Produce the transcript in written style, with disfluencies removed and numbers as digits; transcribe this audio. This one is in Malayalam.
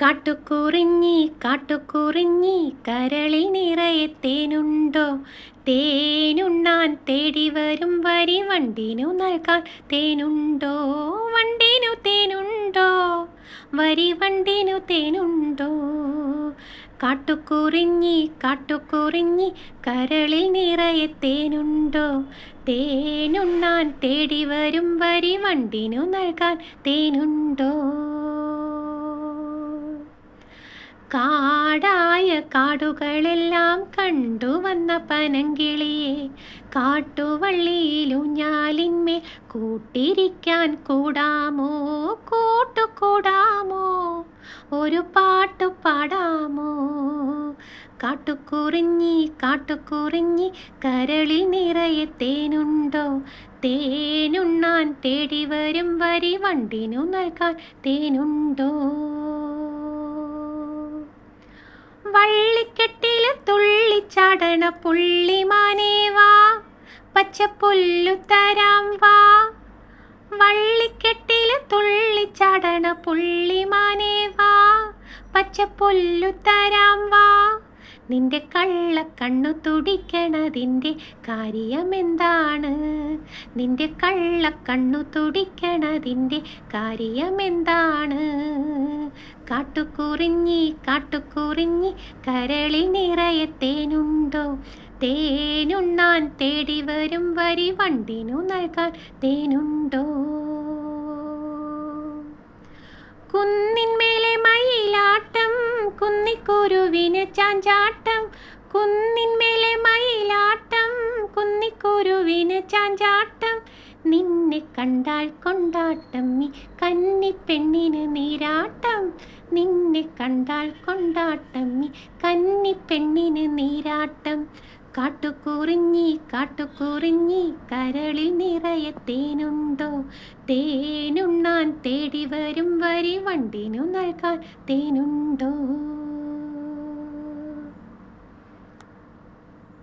കാട്ടുകുറിഞ്ഞി കാട്ടുകുറിഞ്ഞി കരളിൽ നിറയെ തേനുണ്ടോ? തേനുണ്ണാൻ തേടി വരും വരി വണ്ടിനു നൽകാൻ തേനുണ്ടോ? വണ്ടിനു തേനുണ്ടോ? വരി വണ്ടിനു തേനുണ്ടോ? കാട്ടുകുറിഞ്ഞി കാട്ടുകുറിഞ്ഞി കരളിൽ നിറയെ തേനുണ്ടോ? തേനുണ്ണാൻ തേടി വരും വരി വണ്ടിനു നൽകാൻ തേനുണ്ടോ? കാടായ കാടുകളെല്ലാം കണ്ടുവന്ന പനങ്കിളിയെ കാട്ടുവള്ളിയിലൂഞ്ഞാലിന്മേൽ കൂട്ടിരിക്കാൻ കൂടാമോ? കൂട്ടുകൂടാമോ? ഒരു പാട്ടു പാടാമോ? കാട്ടുകുറിഞ്ഞി കാട്ടുകുറിഞ്ഞി കരളിൽ നിറയെ തേനുണ്ടോ? തേനുണ്ണാൻ തേടി വരും വരി വണ്ടിനു നൽകാൻ തേനുണ്ടോ? വള്ളിക്കെട്ടില് തുള്ളിച്ചാടണ പുള്ളിമാനേ വാ, പച്ചപ്പുല്ലു തരാം വാ. വള്ളിക്കെട്ടില് തുള്ളിച്ചാടണ പുള്ളിമാനേ വാ, പച്ചപ്പുല്ലു തരാം വാ. നിന്റെ കള്ളക്കണ്ണു തുടിക്കണതിൻ്റെ കാര്യമെന്താണ്? നിന്റെ കള്ളക്കണ്ണു തുടിക്കണതിൻ്റെ കാര്യമെന്താണ്? കാട്ടുകുറിഞ്ഞി കാട്ടുകുറിഞ്ഞി കരളിൽ നിറയെ തേനുണ്ടോ? തേനുണ്ണാൻ തേടി വരും വരി വണ്ടിനു നൽകാൻ തേനുണ്ടോ? കുന്നിന്മേലെ മയിലാട്ടം കുന്നിക്കുരുവിന് ചാഞ്ചാട്ടം. കുന്നിന്മേലെ മയിലാട്ടം കുന്നിക്കുരുവിന് ചാഞ്ചാട്ടം. നിന്നെ കണ്ടാൽ കൊണ്ടാട്ടം ഈ കന്നിപ്പെണ്ണിന് നീരാട്ടം. നിന്നെ കണ്ടാൽ കൊണ്ടാട്ടം ഈ കന്നിപ്പെണ്ണിന് നീരാട്ടം. കാട്ടുകുറിഞ്ഞി കാട്ടുകുറിഞ്ഞി കരളിൽ നിറയെ തേനുണ്ടോ? തേനുണ്ണാൻ തേടി വരും വരി വണ്ടിനു നൽകാൻ തേനുണ്ടോ?